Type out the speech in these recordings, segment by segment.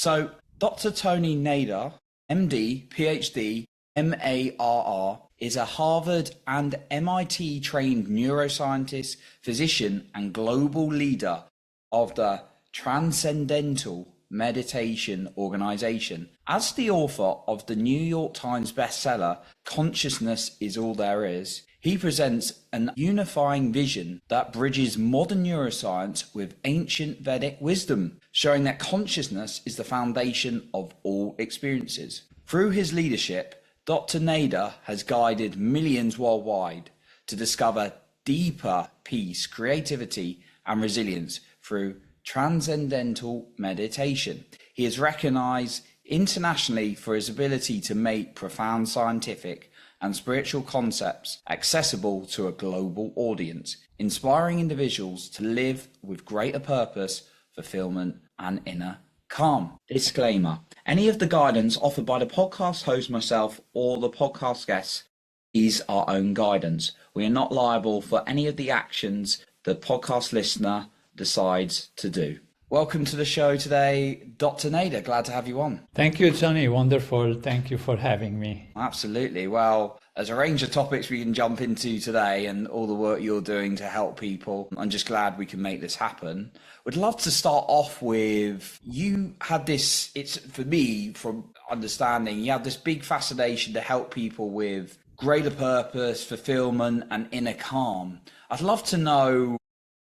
So, Dr. Tony Nader, M.D., Ph.D., M.A.R.R., is a Harvard and MIT trained neuroscientist, physician, and global leader of the Transcendental Meditation organization. As the author of the New York Times bestseller, Consciousness is All There Is, he presents an unifying vision that bridges modern neuroscience with ancient Vedic wisdom, showing that consciousness is the foundation of all experiences. Through his leadership, Dr. Nader has guided millions worldwide to discover deeper peace, creativity, and resilience through Transcendental Meditation. He is recognized internationally for his ability to make profound scientific and spiritual concepts accessible to a global audience, inspiring individuals to live with greater purpose, fulfillment, and inner calm. Disclaimer: any of the guidance offered by the podcast host, myself, or the podcast guests is our own guidance. We are not liable for any of the actions the podcast listener decides to do. Welcome to the show today, Dr. Nader. Glad to have you on. Thank you, Tony. Wonderful. Thank you for having me. Absolutely. Well, there's a range of topics we can jump into today and all the work you're doing to help people. I'm just glad we can make this happen. Would love to start off with, you had this, it's for me, from understanding, you have this big fascination to help people with greater purpose, fulfillment, and inner calm. I'd love to know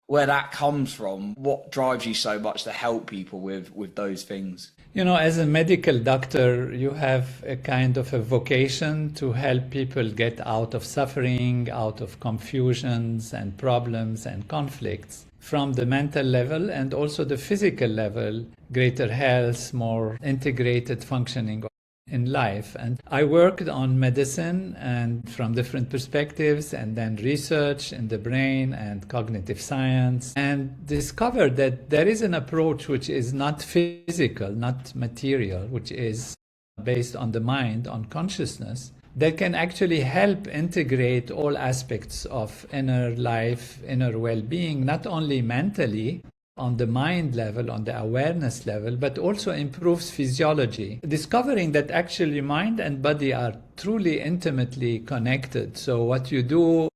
where that comes from. What drives you so much to help people with those things? You know, as a medical doctor, you have a kind of a vocation to help people get out of suffering, out of confusions and problems and conflicts from the mental level and also the physical level, greater health, more integrated functioning in life. And I worked on medicine and from different perspectives, and then research in the brain and cognitive science, and discovered that there is an approach which is not physical, not material, which is based on the mind, on consciousness, that can actually help integrate all aspects of inner life, inner well-being, not only mentally, on the mind level, on the awareness level, but also improves physiology. Discovering that actually mind and body are truly intimately connected. So what you do,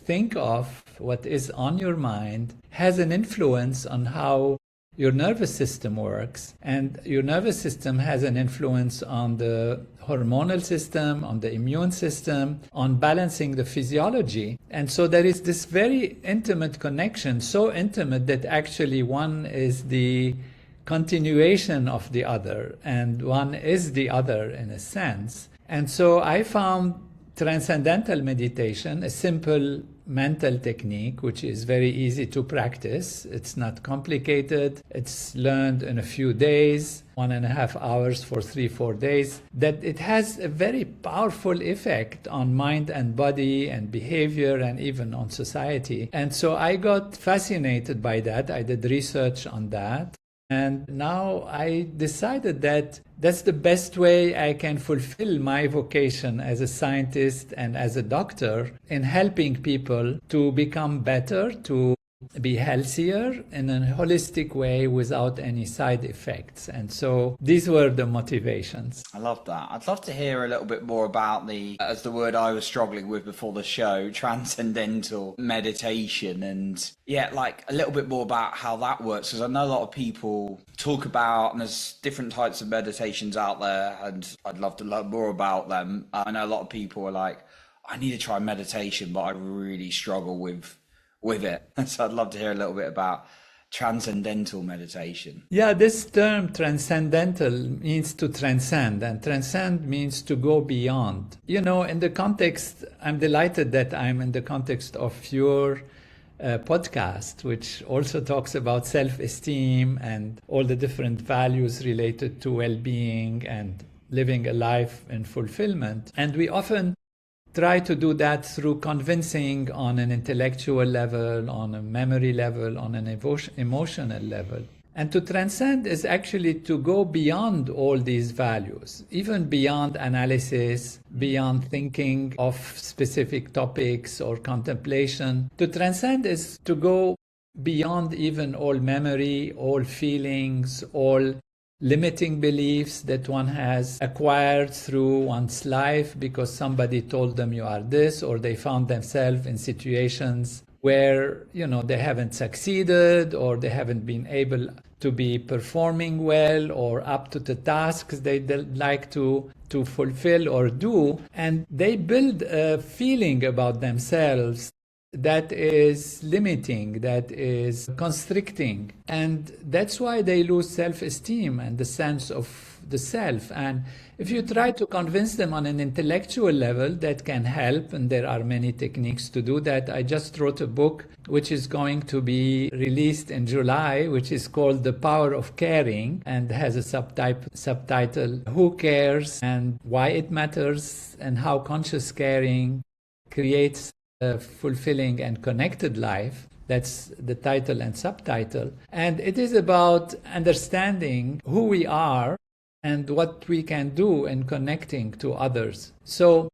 think of, what is on your mind, has an influence on how your nervous system works. And your nervous system has an influence on the hormonal system, on the immune system, on balancing the physiology. And so there is this very intimate connection, so intimate that actually one is the continuation of the other, and one is the other in a sense. And so I found Transcendental Meditation, a simple mental technique, which is very easy to practice. It's not complicated. It's learned in a few days, 1.5 hours for 3-4 days, that it has a very powerful effect on mind and body and behavior and even on society. And so I got fascinated by that. I did research on that. And now I decided that that's the best way I can fulfill my vocation as a scientist and as a doctor in helping people to become better, to be healthier in a holistic way without any side effects. And so these were the motivations. I love that. I'd love to hear a little bit more about as the word I was struggling with before the show, transcendental meditation, and like a little bit more about how that works, because I know a lot of people talk about, and there's different types of meditations out there, and I'd love to learn more about them. I know a lot of people are like, I need to try meditation, but I really struggle with it. So I'd love to hear a little bit about transcendental meditation. Yeah, this term transcendental means to transcend, and transcend means to go beyond. You know, in the context, I'm delighted that I'm in the context of your podcast, which also talks about self-esteem and all the different values related to well-being and living a life in fulfillment. And we often try to do that through convincing on an intellectual level, on a memory level, on an emotional level. And to transcend is actually to go beyond all these values, even beyond analysis, beyond thinking of specific topics or contemplation. To transcend is to go beyond even all memory, all feelings, all limiting beliefs that one has acquired through one's life because somebody told them you are this, or they found themselves in situations where, they haven't succeeded, or they haven't been able to be performing well or up to the tasks they'd like to fulfill or do. And they build a feeling about themselves that is limiting, that is constricting. And that's why they lose self-esteem and the sense of the self. And if you try to convince them on an intellectual level, that can help, and there are many techniques to do that. I just wrote a book which is going to be released in July, which is called The Power of Caring, and has a subtitle, Who Cares and Why It Matters, and How Conscious Caring Creates a Fulfilling and Connected Life. That's the title and subtitle. And it is about understanding who we are and what we can do in connecting to others. So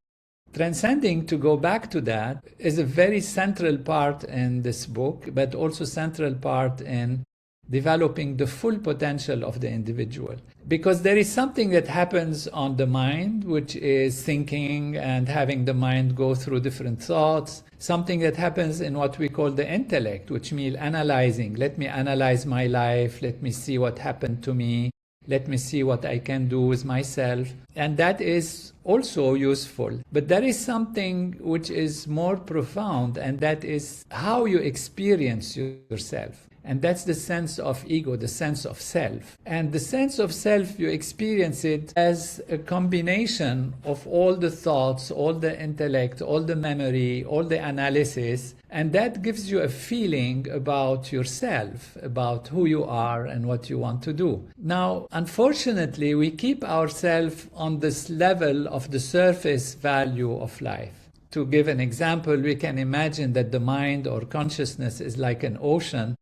transcending, to go back to that, is a very central part in this book, but also central part in developing the full potential of the individual. Because there is something that happens on the mind, which is thinking and having the mind go through different thoughts. Something that happens in what we call the intellect, which means analyzing. Let me analyze my life. Let me see what happened to me. Let me see what I can do with myself. And that is also useful. But there is something which is more profound, and that is how you experience yourself. And that's the sense of ego, the sense of self. And the sense of self, you experience it as a combination of all the thoughts, all the intellect, all the memory, all the analysis. And that gives you a feeling about yourself, about who you are and what you want to do. Now, unfortunately, we keep ourselves on this level of the surface value of life. To give an example, we can imagine that the mind or consciousness is like an ocean,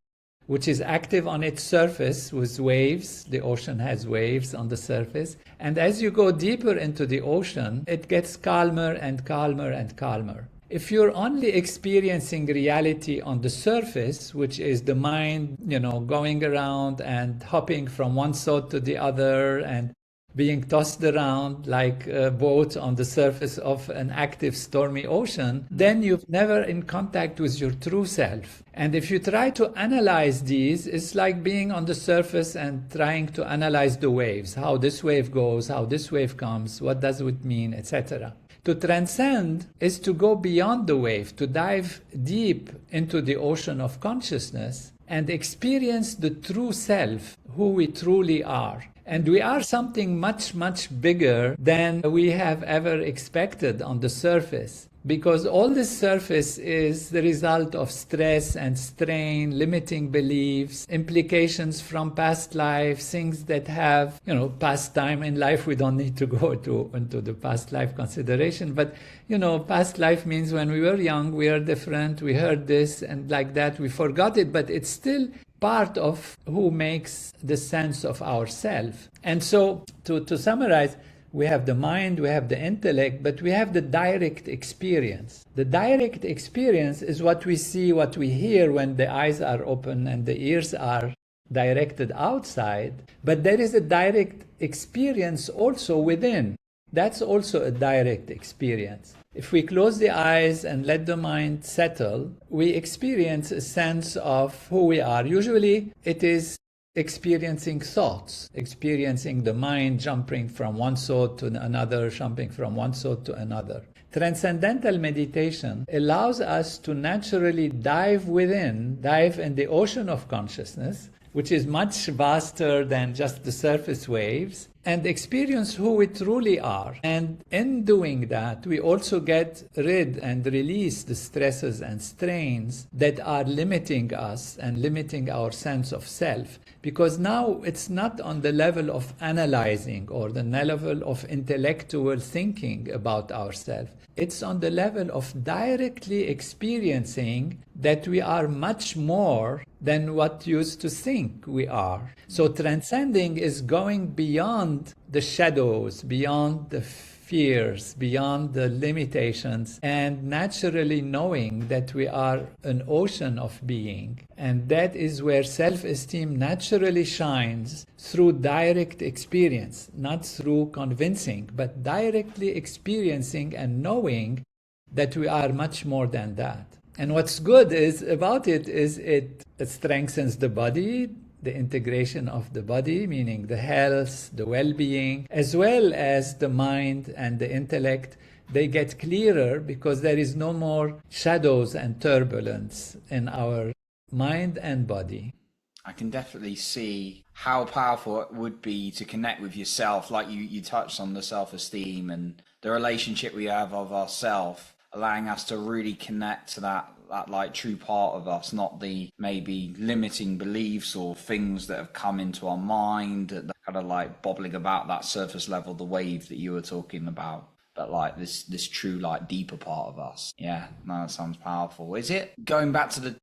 which is active on its surface with waves. The ocean has waves on the surface. And as you go deeper into the ocean, it gets calmer and calmer and calmer. If you're only experiencing reality on the surface, which is the mind, going around and hopping from one thought to the other and being tossed around like a boat on the surface of an active stormy ocean, then you've never in contact with your true self. And if you try to analyze these, it's like being on the surface and trying to analyze the waves, how this wave goes, how this wave comes, what does it mean, etc. To transcend is to go beyond the wave, to dive deep into the ocean of consciousness and experience the true self, who we truly are. And we are something much, much bigger than we have ever expected on the surface. Because all this surface is the result of stress and strain, limiting beliefs, implications from past life, things that have, past time in life. We don't need to go into the past life consideration. But, past life means when we were young, we are different, we heard this, and like that, we forgot it. But it's still part of who makes the sense of ourself. And so, to summarize, we have the mind, we have the intellect, but we have the direct experience. The direct experience is what we see, what we hear when the eyes are open and the ears are directed outside. But there is a direct experience also within. That's also a direct experience. If we close the eyes and let the mind settle, we experience a sense of who we are. Usually it is experiencing thoughts, experiencing the mind jumping from one thought to another, jumping from one thought to another. Transcendental meditation allows us to naturally dive in the ocean of consciousness, which is much vaster than just the surface waves, and experience who we truly are. And in doing that, we also get rid and release the stresses and strains that are limiting us and limiting our sense of self. Because now it's not on the level of analyzing or the level of intellectual thinking about ourselves. It's on the level of directly experiencing that we are much more than what used to think we are. So transcending is going beyond beyond the shadows, beyond the fears, beyond the limitations, and naturally knowing that we are an ocean of being. And that is where self-esteem naturally shines through direct experience, not through convincing, but directly experiencing and knowing that we are much more than that. And what's good is about it is it strengthens the body, the integration of the body, meaning the health, the well-being, as well as the mind and the intellect. They get clearer because there is no more shadows and turbulence in our mind and body. I can definitely see how powerful it would be to connect with yourself, like you touched on the self-esteem and the relationship we have of ourselves, allowing us to really connect to that like true part of us, not the maybe limiting beliefs or things that have come into our mind that kind of like bobbling about that surface level, the wave that you were talking about, but like this true like deeper part of us. Yeah, no, that sounds powerful. Is it going back to the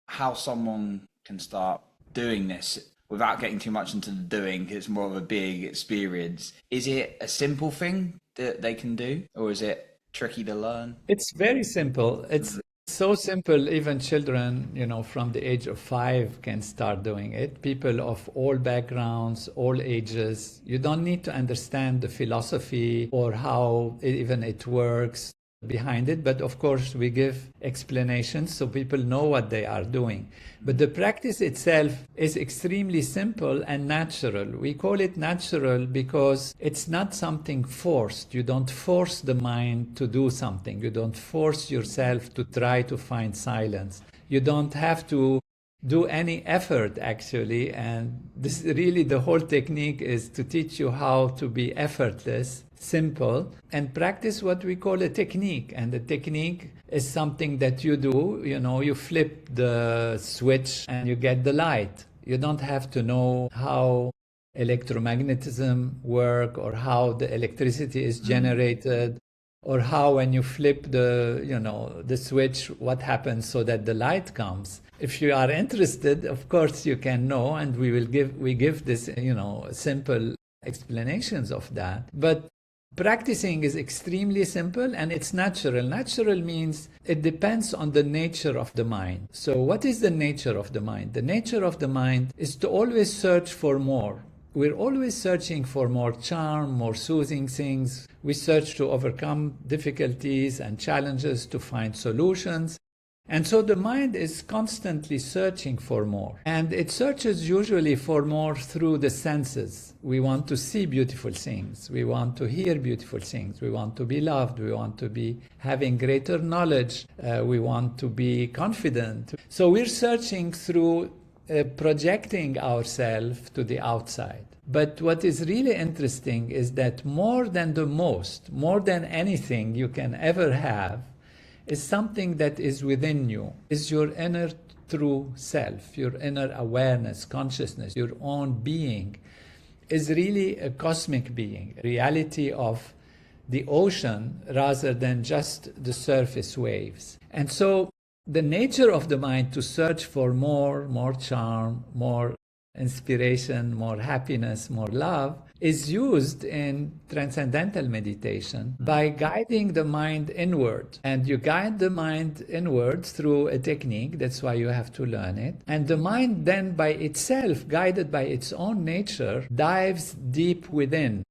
how someone can start doing this without getting too much into the doing, it's more of a big experience? Is it a simple thing that they can do, or is it tricky to learn? It's very simple. It's so simple, even children, from the age of 5 can start doing it. People of all backgrounds, all ages. You don't need to understand the philosophy or how even it works behind it, but of course we give explanations so people know what they are doing. But the practice itself is extremely simple and natural. We call it natural because it's not something forced. You don't force the mind to do something. You don't force yourself to try to find silence. You don't have to do any effort, actually. And this really, the whole technique is to teach you how to be effortless, simple, and practice what we call a technique. And the technique is something that you do, you flip the switch and you get the light. You don't have to know how electromagnetism work or how the electricity is generated, or how when you flip the switch, what happens so that the light comes. If you are interested, of course you can know, and we give this simple explanations of that. But practicing is extremely simple and it's natural. Natural means it depends on the nature of the mind. So what is the nature of the mind? The nature of the mind is to always search for more. We're always searching for more charm, more soothing things. We search to overcome difficulties and challenges, to find solutions. And so the mind is constantly searching for more. And it searches usually for more through the senses. We want to see beautiful things. We want to hear beautiful things. We want to be loved. We want to be having greater knowledge. We want to be confident. So we're searching through projecting ourselves to the outside. But what is really interesting is that more than anything you can ever have, is something that is within you, is your inner true self, your inner awareness, consciousness, your own being, is really a cosmic being, a reality of the ocean rather than just the surface waves. And so the nature of the mind to search for more charm, more inspiration, more happiness, more love, is used in Transcendental Meditation by guiding the mind inward. And you guide the mind inward through a technique, that's why you have to learn it. And the mind then by itself, guided by its own nature, dives deep within.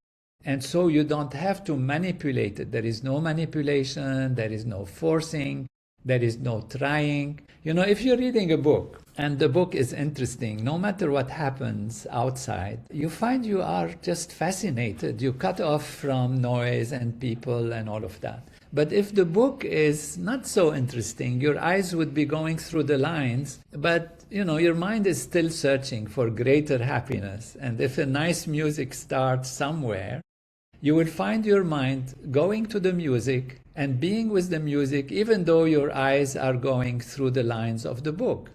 And so you don't have to manipulate it. There is no manipulation, there is no forcing, there is no trying. If you're reading a book and the book is interesting, no matter what happens outside, you find you are just fascinated. You cut off from noise and people and all of that. But if the book is not so interesting, your eyes would be going through the lines, but your mind is still searching for greater happiness. And if a nice music starts somewhere, you will find your mind going to the music and being with the music, even though your eyes are going through the lines of the book.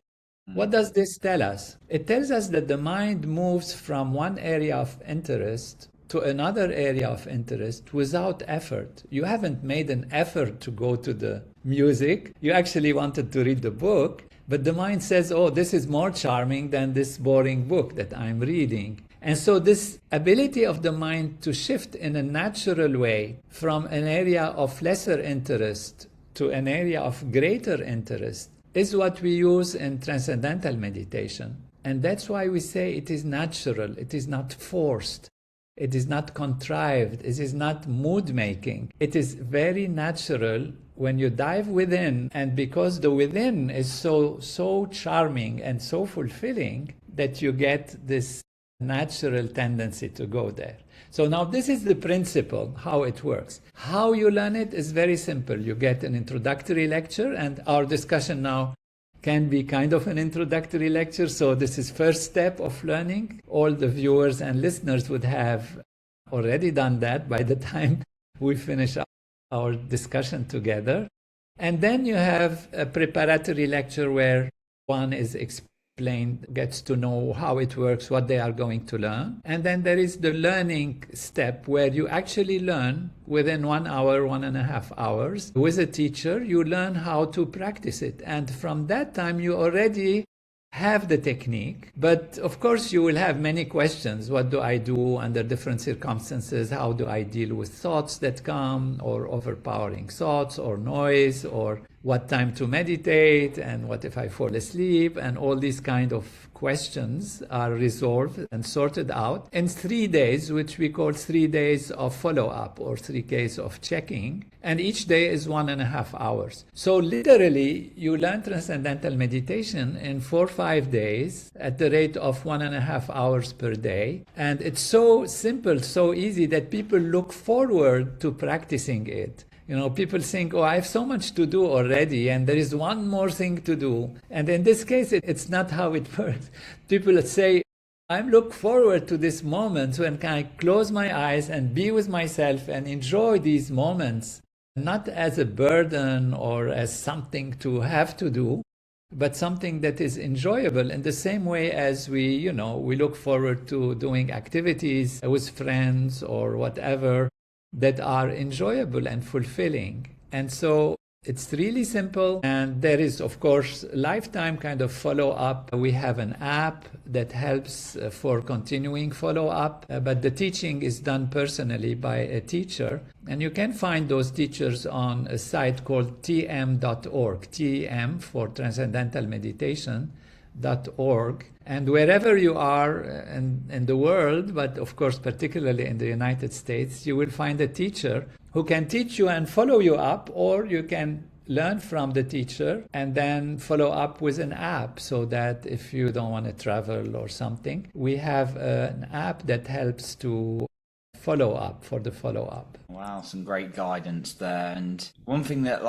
What does this tell us? It tells us that the mind moves from one area of interest to another area of interest without effort. You haven't made an effort to go to the music. You actually wanted to read the book, but the mind says, oh, this is more charming than this boring book that I'm reading. And so this ability of the mind to shift in a natural way from an area of lesser interest to an area of greater interest is what we use in transcendental meditation. And that's why we say it is natural, it is not forced, it is not contrived, it is not mood making. It is very natural when you dive within, and because the within is so charming and so fulfilling that you get this natural tendency to go there. So now this is the principle, how it works. How you learn it is very simple. You get an introductory lecture, and our discussion now can be kind of an introductory lecture. So this is first step of learning. All the viewers and listeners would have already done that by the time we finish our discussion together. And then you have a preparatory lecture where one is explained, gets to know how it works, what they are going to learn. And then there is the learning step where you actually learn within 1 hour, 1.5 hours. With a teacher, you learn how to practice it. And from that time, you already have the technique. But of course, you will have many questions. What do I do under different circumstances? How do I deal with thoughts that come, or overpowering thoughts, or noise, or what time to meditate, and what if I fall asleep? And all these kind of questions are resolved and sorted out in 3 days, which we call 3 days of follow-up or 3 days of checking. And each day is 1.5 hours. So literally, you learn transcendental meditation in 4 or 5 days at the rate of 1.5 hours per day. And it's so simple, so easy that people look forward to practicing it. You know, people think, oh, I have so much to do already, and there is one more thing to do. And in this case, it's not how it works. People say, I look forward to this moment when I close my eyes and be with myself and enjoy these moments, not as a burden or as something to have to do, but something that is enjoyable in the same way as we look forward to doing activities with friends or whatever that are enjoyable and fulfilling. And so it's really simple. And there is, of course, lifetime kind of follow-up. We have an app that helps for continuing follow-up, but the teaching is done personally by a teacher. And you can find those teachers on a site called tm.org, TM for Transcendental Meditation.org. And wherever you are in the world, but of course particularly in the United States, you will find a teacher who can teach you and follow you up, or you can learn from the teacher and then follow up with an app, so that if you don't want to travel or something, we have an app that helps to follow up for the follow-up. Wow, some great guidance there. And one thing that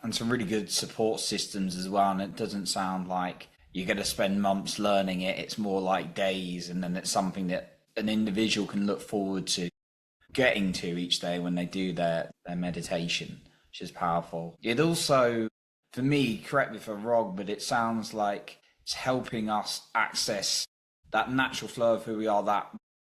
and some really good support systems as well, and it doesn't sound like you're going to spend months learning it. It's more like days, and then it's something that an individual can look forward to getting to each day when they do their meditation, which is powerful. It also, for me, correct me if I'm wrong, but it sounds like it's helping us access that natural flow of who we are, that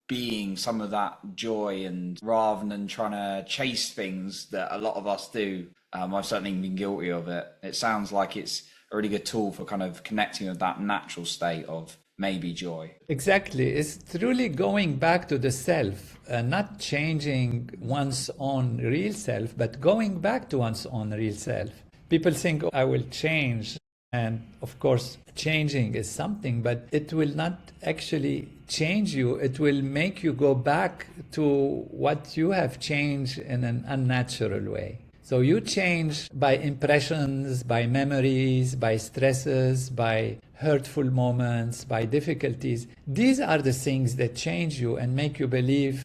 being, some of that joy, and rather than trying to chase things that a lot of us do. I've certainly been guilty of it. It sounds like it's a really good tool for kind of connecting with that natural state of maybe joy. Exactly. It's truly going back to the self, not changing one's own real self, but going back to one's own real self. People think, oh, I will change. And of course, changing is something, but it will not actually change you. It will make you go back to what you have changed in an unnatural way. So you change by impressions, by memories, by stresses, by hurtful moments, by difficulties. These are the things that change you and make you believe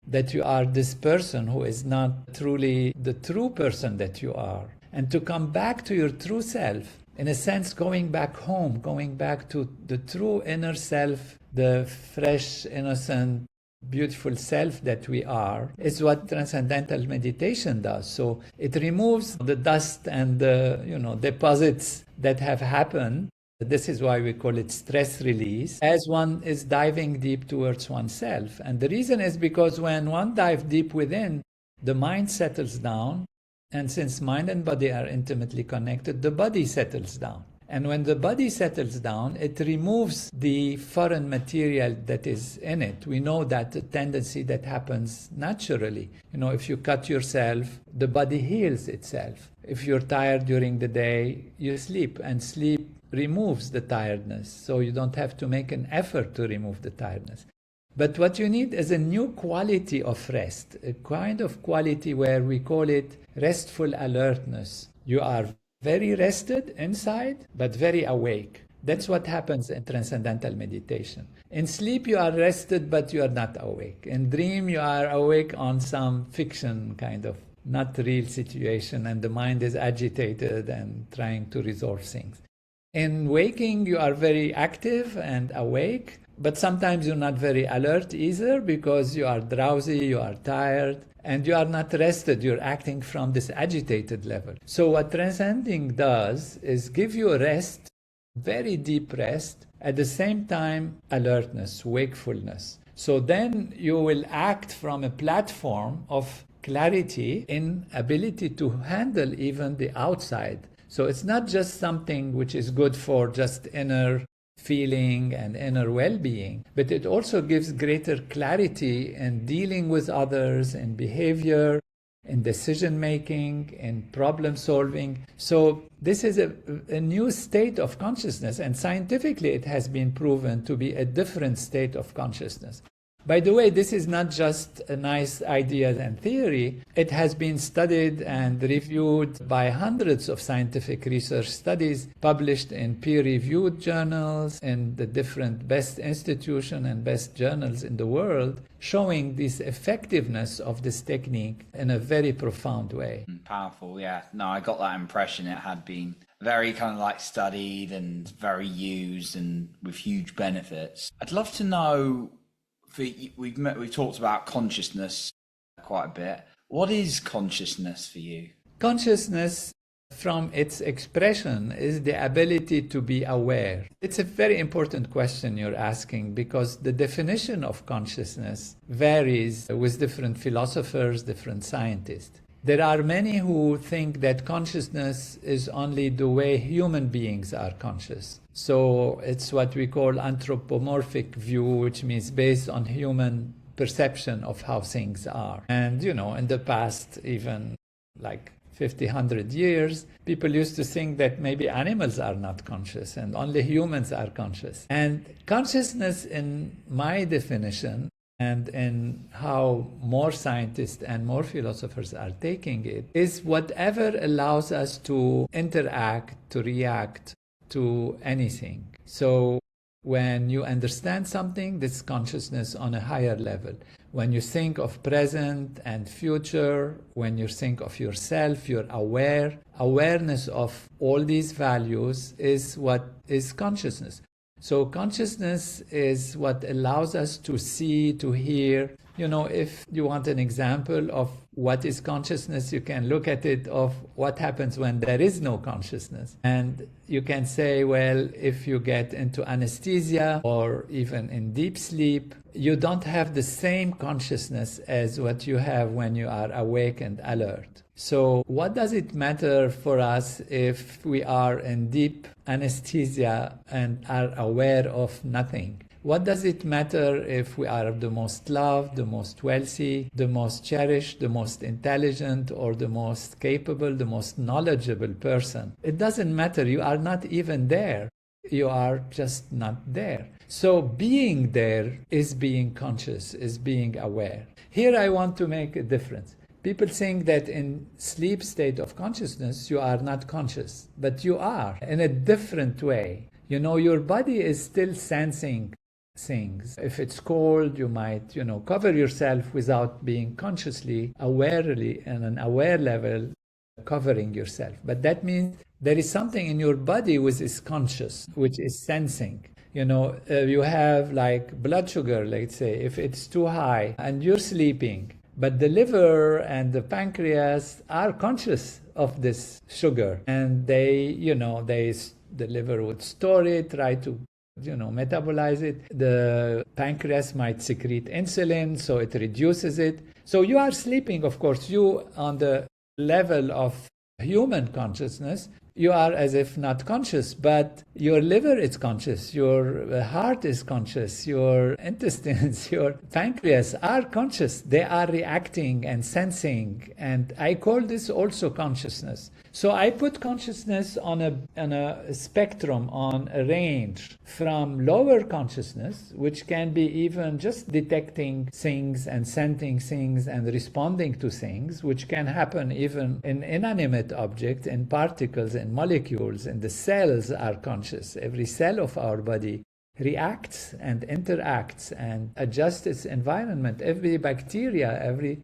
that you are this person who is not truly the true person that you are. And to come back to your true self, in a sense, going back home, going back to the true inner self, the fresh, innocent, beautiful self that we are, is what transcendental meditation does. So it removes the dust and the deposits that have happened. This is why we call it stress release, as one is diving deep towards oneself. And the reason is because when one dives deep within, the mind settles down. And since mind and body are intimately connected, the body settles down. And when the body settles down, it removes the foreign material that is in it. We know that a tendency that happens naturally. If you cut yourself, the body heals itself. If you're tired during the day, you sleep, and sleep removes the tiredness. So you don't have to make an effort to remove the tiredness. But what you need is a new quality of rest, a kind of quality where we call it restful alertness. You are very rested inside, but very awake. That's what happens in Transcendental Meditation. In sleep, you are rested, but you are not awake. In dream, you are awake on some fiction kind of, not real situation, and the mind is agitated and trying to resolve things. In waking, you are very active and awake, but sometimes you're not very alert either because you are drowsy, you are tired, and you are not rested. You're acting from this agitated level. So what transcending does is give you a rest, very deep rest, at the same time alertness, wakefulness. So then you will act from a platform of clarity in ability to handle even the outside. So it's not just something which is good for just inner feeling and inner well-being, but it also gives greater clarity in dealing with others, in behavior, in decision-making, in problem-solving. So this is a new state of consciousness, and scientifically it has been proven to be a different state of consciousness. By the way, this is not just a nice idea and theory. It has been studied and reviewed by hundreds of scientific research studies published in peer-reviewed journals in the different best institutions and best journals in the world, showing this effectiveness of this technique in a very profound way. Powerful, yeah. No, I got that impression. It had been very kind of like studied and very used and with huge benefits. I'd love to know, we've talked about consciousness quite a bit. What is consciousness for you? Consciousness, from its expression, is the ability to be aware. It's a very important question you're asking because the definition of consciousness varies with different philosophers, different scientists. There are many who think that consciousness is only the way human beings are conscious. So it's what we call anthropomorphic view, which means based on human perception of how things are. And, in the past, even like 50, 100 years, people used to think that maybe animals are not conscious and only humans are conscious. And consciousness, in my definition, and in how more scientists and more philosophers are taking it, is whatever allows us to interact, to react to anything. So when you understand something, this consciousness on a higher level. When you think of present and future, when you think of yourself, you're aware. Awareness of all these values is what is consciousness. So consciousness is what allows us to see, to hear. If you want an example of what is consciousness, you can look at it of what happens when there is no consciousness. And you can say, well, if you get into anesthesia or even in deep sleep, you don't have the same consciousness as what you have when you are awake and alert. So what does it matter for us if we are in deep anesthesia and are aware of nothing? What does it matter if we are the most loved, the most wealthy, the most cherished, the most intelligent, or the most capable, the most knowledgeable person? It doesn't matter. You are not even there. You are just not there. So being there is being conscious, is being aware. Here I want to make a difference. People think that in sleep state of consciousness, you are not conscious, but you are in a different way. Your body is still sensing things. If it's cold, you might, cover yourself without being consciously, awarely, on an aware level, covering yourself. But that means there is something in your body which is conscious, which is sensing. You have like blood sugar, let's say, if it's too high and you're sleeping, but the liver and the pancreas are conscious of this sugar, and the liver would store it, try to metabolize it. The pancreas might secrete insulin, so it reduces it. So you are sleeping, of course, you on the level of human consciousness, you are as if not conscious, but your liver is conscious, your heart is conscious, your intestines, your pancreas are conscious. They are reacting and sensing, and I call this also consciousness. So I put consciousness on a spectrum, on a range from lower consciousness, which can be even just detecting things and sensing things and responding to things, which can happen even in inanimate objects, in particles, in molecules, and the cells are conscious. Every cell of our body reacts and interacts and adjusts its environment. Every bacteria, every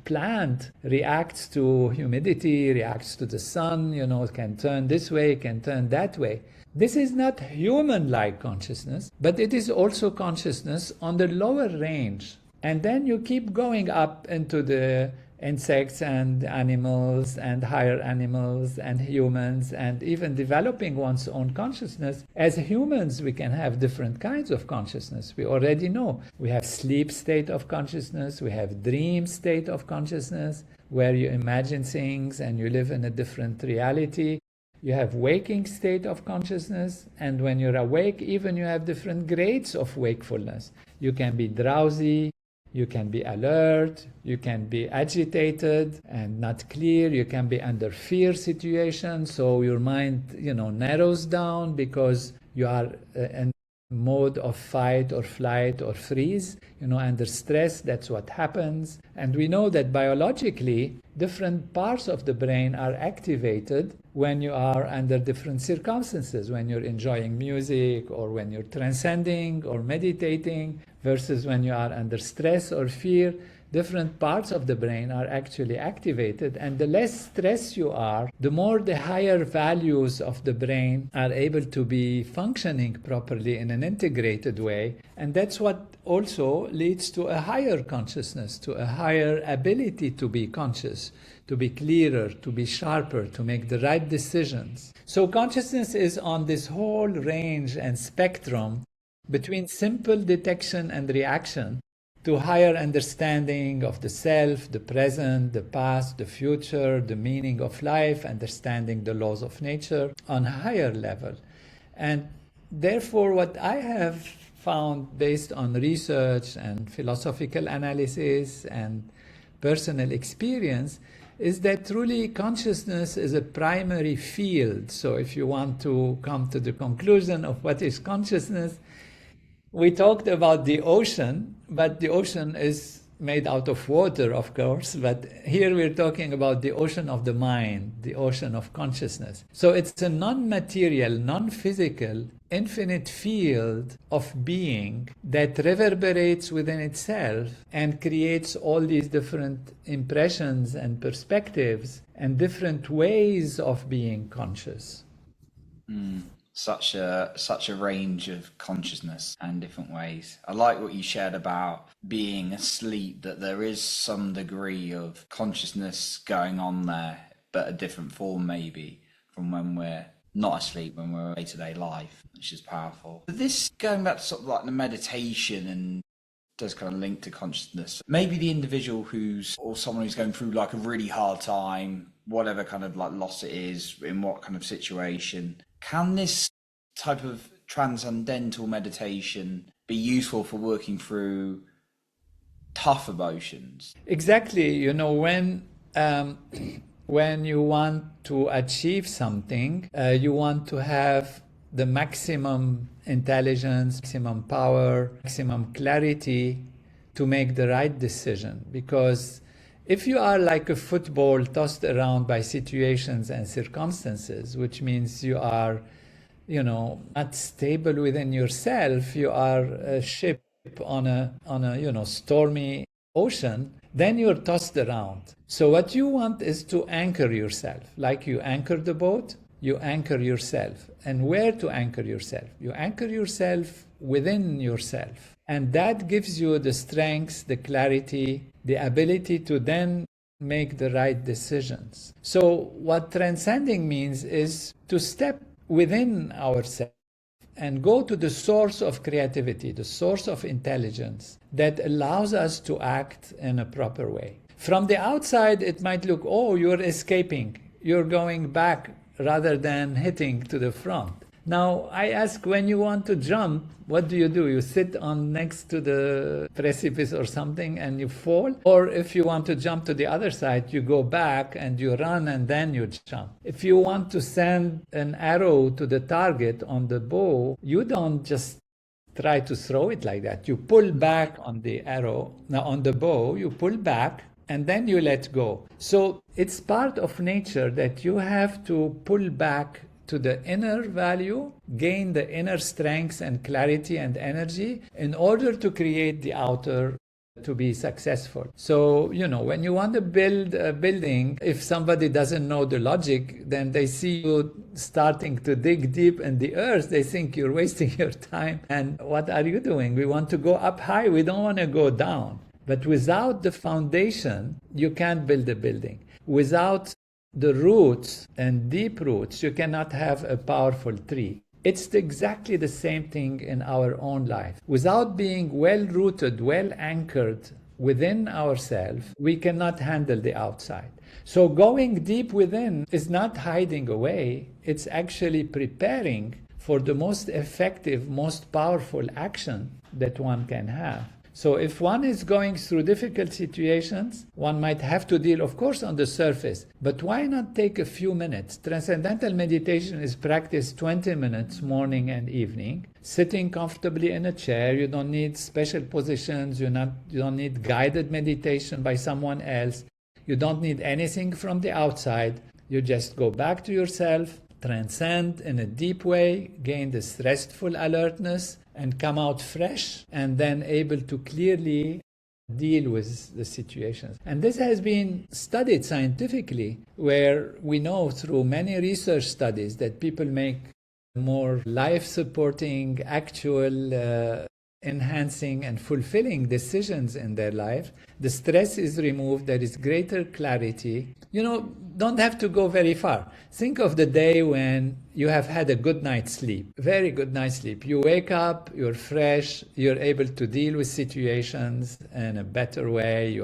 plant reacts to humidity, reacts to the sun, can turn this way, can turn that way. This is not human-like consciousness, but it is also consciousness on the lower range. And then you keep going up into the insects and animals and higher animals and humans, and even developing one's own consciousness. As humans, we can have different kinds of consciousness. We already know. We have sleep state of consciousness. We have dream state of consciousness, where you imagine things and you live in a different reality. You have waking state of consciousness, and when you're awake, even you have different grades of wakefulness. You can be drowsy, you can be alert, you can be agitated and not clear, you can be under fear situation, so your mind, narrows down because you are in mode of fight or flight or freeze, under stress. That's what happens. And we know that biologically, different parts of the brain are activated when you are under different circumstances, when you're enjoying music or when you're transcending or meditating, versus when you are under stress or fear. Different parts of the brain are actually activated, and the less stress you are, the more the higher values of the brain are able to be functioning properly in an integrated way. And that's what also leads to a higher consciousness, to a higher ability to be conscious, to be clearer, to be sharper, to make the right decisions. So consciousness is on this whole range and spectrum between simple detection and reaction to higher understanding of the self, the present, the past, the future, the meaning of life, understanding the laws of nature on a higher level. And therefore, what I have found based on research and philosophical analysis and personal experience is that truly consciousness is a primary field. So if you want to come to the conclusion of what is consciousness, we talked about the ocean, but the ocean is made out of water, of course, but here we're talking about the ocean of the mind, the ocean of consciousness. So it's a non-material, non-physical, infinite field of being that reverberates within itself and creates all these different impressions and perspectives and different ways of being conscious. Such a range of consciousness and different ways. I like what you shared about being asleep, that there is some degree of consciousness going on there, but a different form maybe from when we're not asleep, when we're in day-to-day life, which is powerful. But this, going back to sort of like the meditation, and does kind of link to consciousness. Maybe the individual or someone who's going through like a really hard time, whatever kind of like loss it is, in what kind of situation, can this type of transcendental meditation be useful for working through tough emotions? Exactly. When you want to achieve something, you want to have the maximum intelligence, maximum power, maximum clarity to make the right decision. Because if you are like a football tossed around by situations and circumstances, which means you are, not stable within yourself, you are a ship on a stormy ocean, then you're tossed around. So what you want is to anchor yourself. Like you anchor the boat, you anchor yourself. And where to anchor yourself? You anchor yourself within yourself. And that gives you the strength, the clarity, the ability to then make the right decisions. So what transcending means is to step within ourselves and go to the source of creativity, the source of intelligence that allows us to act in a proper way. From the outside, it might look, oh, you're escaping, you're going back, rather than hitting to the front. Now, I ask, when you want to jump, what do? You sit on next to the precipice or something and you fall? Or if you want to jump to the other side, you go back and you run and then you jump. If you want to send an arrow to the target on the bow, you don't just try to throw it like that. You pull back on the arrow, now on the bow, you pull back and then you let go. So it's part of nature that you have to pull back to the inner value, gain the inner strength and clarity and energy in order to create the outer to be successful. So, when you want to build a building, if somebody doesn't know the logic, then they see you starting to dig deep in the earth, they think you're wasting your time. And what are you doing? We want to go up high, we don't want to go down. But without the foundation, you can't build a building. Without the roots and deep roots, you cannot have a powerful tree. It's exactly the same thing in our own life. Without being well rooted, well anchored within ourselves, we cannot handle the outside. So going deep within is not hiding away, it's actually preparing for the most effective, most powerful action that one can have. So if one is going through difficult situations, one might have to deal, of course, on the surface. But why not take a few minutes? Transcendental meditation is practiced 20 minutes morning and evening, sitting comfortably in a chair. You don't need special positions. You don't need guided meditation by someone else. You don't need anything from the outside. You just go back to yourself, transcend in a deep way, gain this restful alertness, and come out fresh and then able to clearly deal with the situations. And this has been studied scientifically, where we know through many research studies that people make more life-supporting, actual, enhancing and fulfilling decisions in their life. The stress is removed, there is greater clarity. Don't have to go very far. Think of the day when you have had a good night's sleep, very good night's sleep. You wake up, you're fresh, you're able to deal with situations in a better way.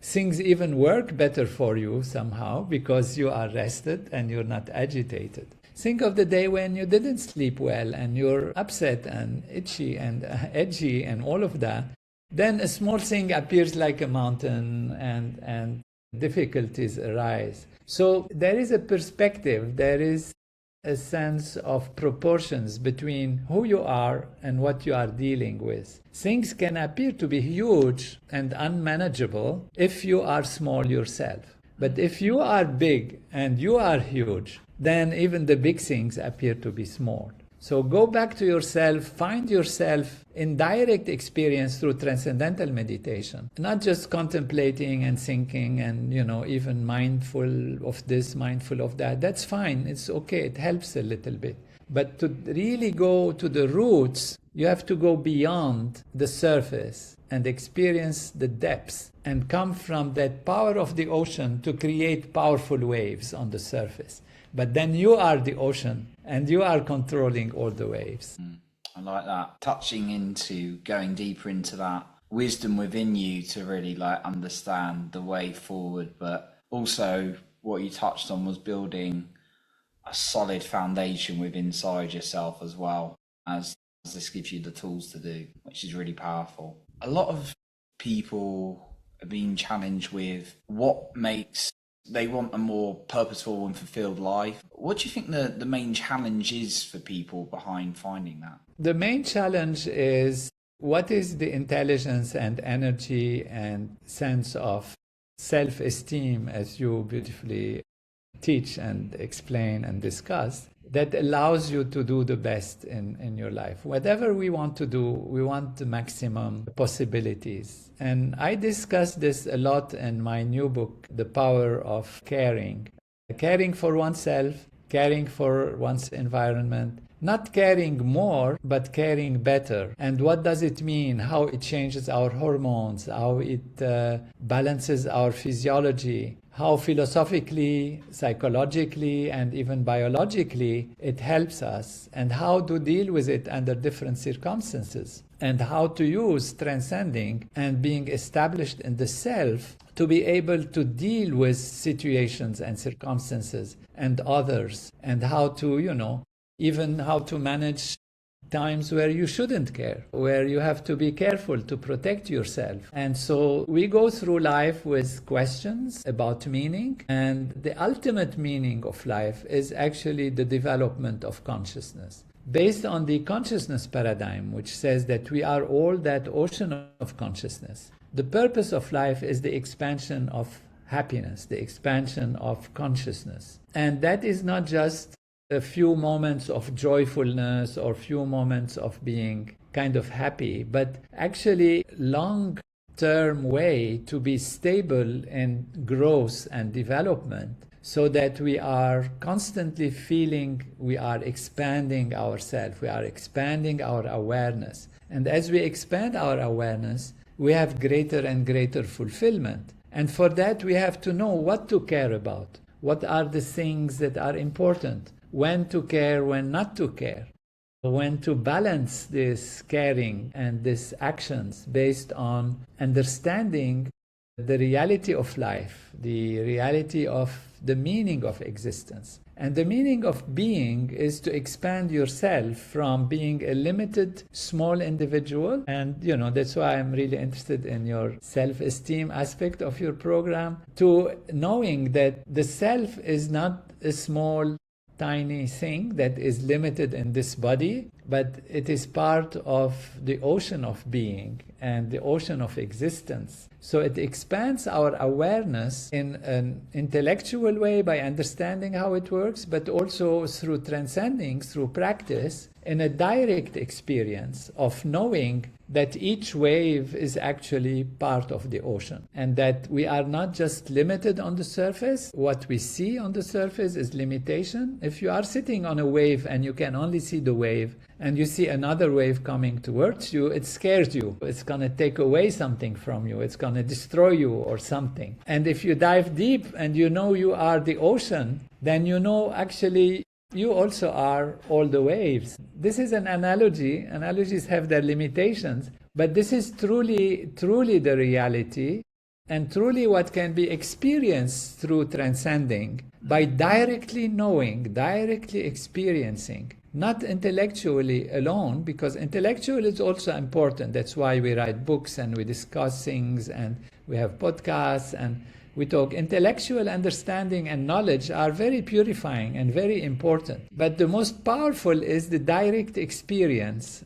Things even work better for you somehow because you are rested and you're not agitated. Think of the day when you didn't sleep well and you're upset and itchy and edgy and all of that. Then a small thing appears like a mountain and difficulties arise. So there is a perspective, there is a sense of proportions between who you are and what you are dealing with. Things can appear to be huge and unmanageable if you are small yourself. But if you are big and you are huge, then even the big things appear to be small. So go back to yourself, find yourself in direct experience through transcendental meditation, not just contemplating and thinking and, even mindful of this, mindful of that. That's fine. It's okay. It helps a little bit. But to really go to the roots, you have to go beyond the surface and experience the depths and come from that power of the ocean to create powerful waves on the surface. But then you are the ocean and you are controlling all the waves. I like that. Touching into going deeper into that wisdom within you to really understand the way forward. But also what you touched on was building a solid foundation within inside yourself as well, as this gives you the tools to do, which is really powerful. A lot of people are being challenged with what makes they want a more purposeful and fulfilled life. What do you think the main challenge is for people behind finding that? The main challenge is, what is the intelligence and energy and sense of self-esteem, as you beautifully teach and explain and discuss, that allows you to do the best in your life. Whatever we want to do, we want the maximum possibilities. And I discuss this a lot in my new book, The Power of Caring. Caring for oneself, caring for one's environment, not caring more, but caring better. And what does it mean? How it changes our hormones, how it balances our physiology, how philosophically, psychologically, and even biologically it helps us, and how to deal with it under different circumstances. and how to use transcending and being established in the self to be able to deal with situations and circumstances and others, and how to, even how to manage times where you shouldn't care, where you have to be careful to protect yourself. And so we go through life with questions about meaning, and the ultimate meaning of life is actually the development of consciousness. Based on the consciousness paradigm, which says that we are all that ocean of consciousness, the purpose of life is the expansion of happiness, the expansion of consciousness. And that is not just a few moments of joyfulness or few moments of being kind of happy, but actually long-term way to be stable in growth and development, so that we are constantly feeling we are expanding ourselves, we are expanding our awareness. And as we expand our awareness, we have greater and greater fulfillment. And for that, we have to know what to care about. What are the things that are important? When to care, when not to care, when to balance this caring and these actions based on understanding the reality of life, the reality of the meaning of existence. And the meaning of being is to expand yourself from being a limited, small individual. And, that's why I'm really interested in your self-esteem aspect of your program, to knowing that the self is not a small, tiny thing that is limited in this body, but it is part of the ocean of being and the ocean of existence. So it expands our awareness in an intellectual way by understanding how it works, but also through transcending, through practice, in a direct experience of knowing that each wave is actually part of the ocean, and that we are not just limited on the surface. What we see on the surface is limitation. If you are sitting on a wave and you can only see the wave, and you see another wave coming towards you, it scares you. It's going to take away something from you. It's going to destroy you or something. And if you dive deep and you know you are the ocean, then you know actually you also are all the waves. This is an analogy. Analogies have their limitations, but this is truly the reality, and truly what can be experienced through transcending by directly knowing, directly experiencing. Not intellectually alone, because intellectual is also important. That's why we write books and we discuss things and we have podcasts and we talk. Intellectual understanding and knowledge are very purifying and very important. But the most powerful is the direct experience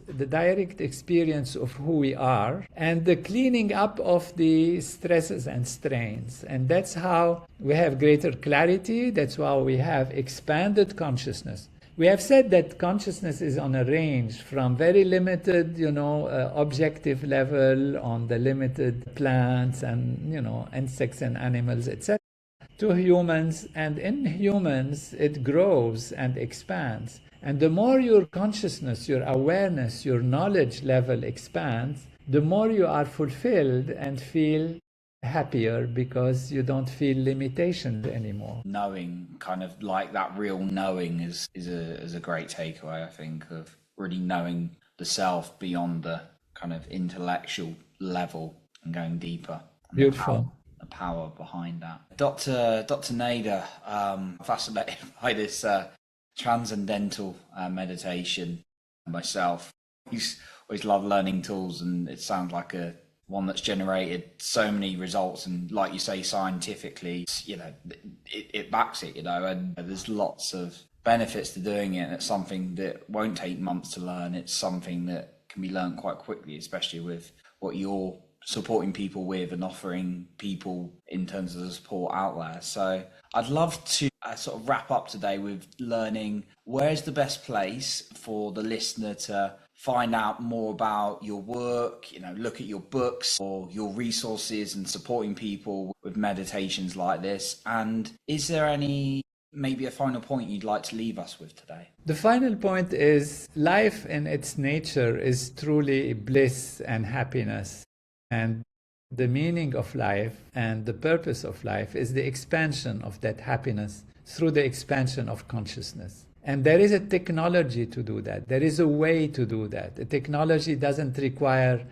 of who we are, and the cleaning up of the stresses and strains. And that's how we have greater clarity. That's why we have expanded consciousness. We have said that consciousness is on a range from very limited, objective level on the limited plants and, insects and animals, etc., to humans. And in humans, it grows and expands. And the more your consciousness, your awareness, your knowledge level expands, the more you are fulfilled and feel happier, because you don't feel limitations anymore. Knowing, kind of like that real knowing is a great takeaway, I think, of really knowing the self beyond the kind of intellectual level and going deeper. And Beautiful. The power behind that. Dr. Nader, fascinated by this transcendental meditation myself. I always love learning tools, and it sounds like one that's generated so many results, and like you say, scientifically, it backs it, and there's lots of benefits to doing it, and it's something that won't take months to learn. It's something that can be learned quite quickly, especially with what you're supporting people with and offering people in terms of the support out there. So I'd love to sort of wrap up today with learning, where's the best place for the listener to find out more about your work, look at your books or your resources and supporting people with meditations like this. And is there maybe a final point you'd like to leave us with today? The final point is life in its nature is truly bliss and happiness. And the meaning of life and the purpose of life is the expansion of that happiness through the expansion of consciousness. And there is a technology to do that. There is a way to do that. The technology doesn't require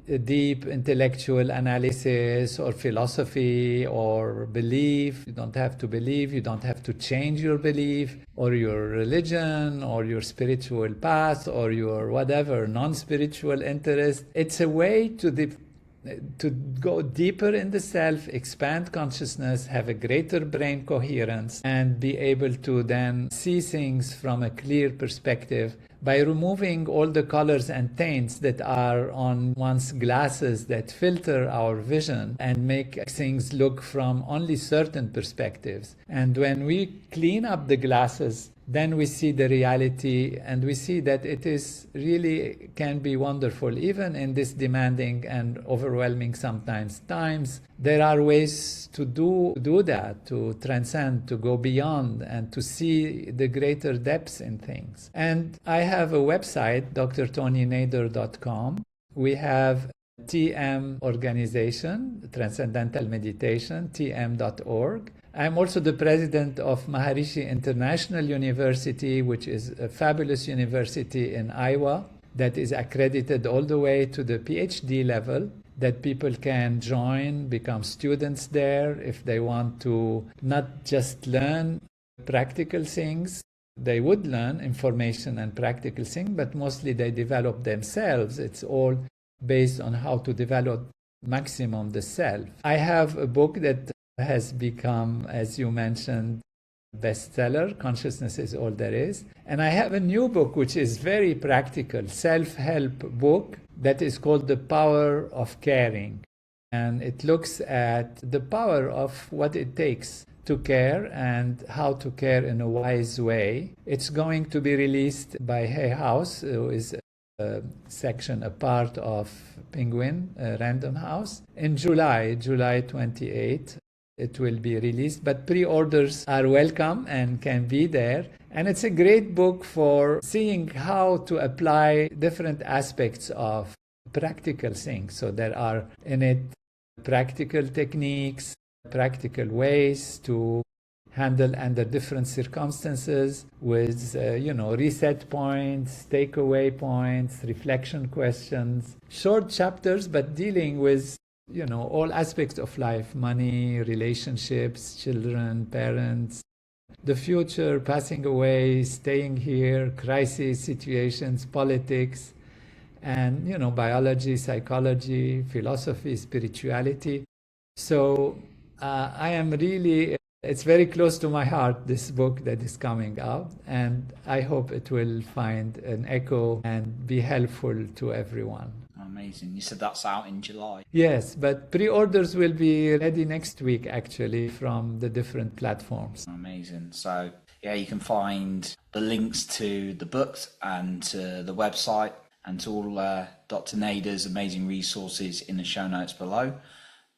a deep intellectual analysis or philosophy or belief. You don't have to believe. You don't have to change your belief or your religion or your spiritual path or your whatever non-spiritual interest. It's a way to go deeper in the self, expand consciousness, have a greater brain coherence, and be able to then see things from a clear perspective by removing all the colors and taints that are on one's glasses that filter our vision and make things look from only certain perspectives. And when we clean up the glasses, then we see the reality and we see that it is really can be wonderful. Even in this demanding and overwhelming sometimes times, there are ways to do that, to transcend, to go beyond and to see the greater depths in things. And I have a website, drtonynader.com. We have TM organization, Transcendental Meditation, tm.org. I'm also the president of Maharishi International University, which is a fabulous university in Iowa that is accredited all the way to the Ph.D. level, that people can join, become students there if they want to not just learn practical things. They would learn information and practical things, but mostly they develop themselves. It's all based on how to develop maximum the self. I have a book that has become, as you mentioned, bestseller, Consciousness is All There Is. And I have a new book which is very practical, self-help book that is called The Power of Caring. And it looks at the power of what it takes to care and how to care in a wise way. It's going to be released by Hay House, who is a section, a part of Penguin Random House, in July 28th. It will be released, but pre-orders are welcome and can be there. And it's a great book for seeing how to apply different aspects of practical things. So there are in it practical techniques, practical ways to handle under different circumstances with, reset points, takeaway points, reflection questions, short chapters, but dealing with all aspects of life: money, relationships, children, parents, the future, passing away, staying here, crisis situations, politics, and, biology, psychology, philosophy, spirituality. So I am really, it's very close to my heart, this book that is coming out, and I hope it will find an echo and be helpful to everyone. Amazing. You said that's out in July. Yes, but pre-orders will be ready next week, actually, from the different platforms. Amazing. So, yeah, you can find the links to the books and to the website and to all Dr. Nader's amazing resources in the show notes below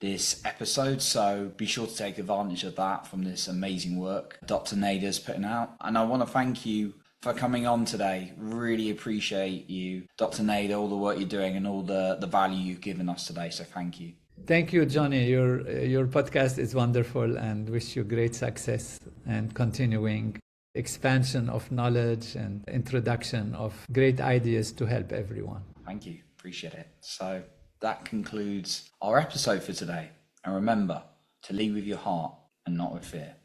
this episode. So be sure to take advantage of that from this amazing work Dr. Nader's putting out. And I want to thank you for coming on today. Really appreciate you, Dr. Nader, all the work you're doing and all the value you've given us today. So thank you. Thank you, Johnny. Your podcast is wonderful, and wish you great success and continuing expansion of knowledge and introduction of great ideas to help everyone. Thank you. Appreciate it. So that concludes our episode for today. And remember to lead with your heart and not with fear.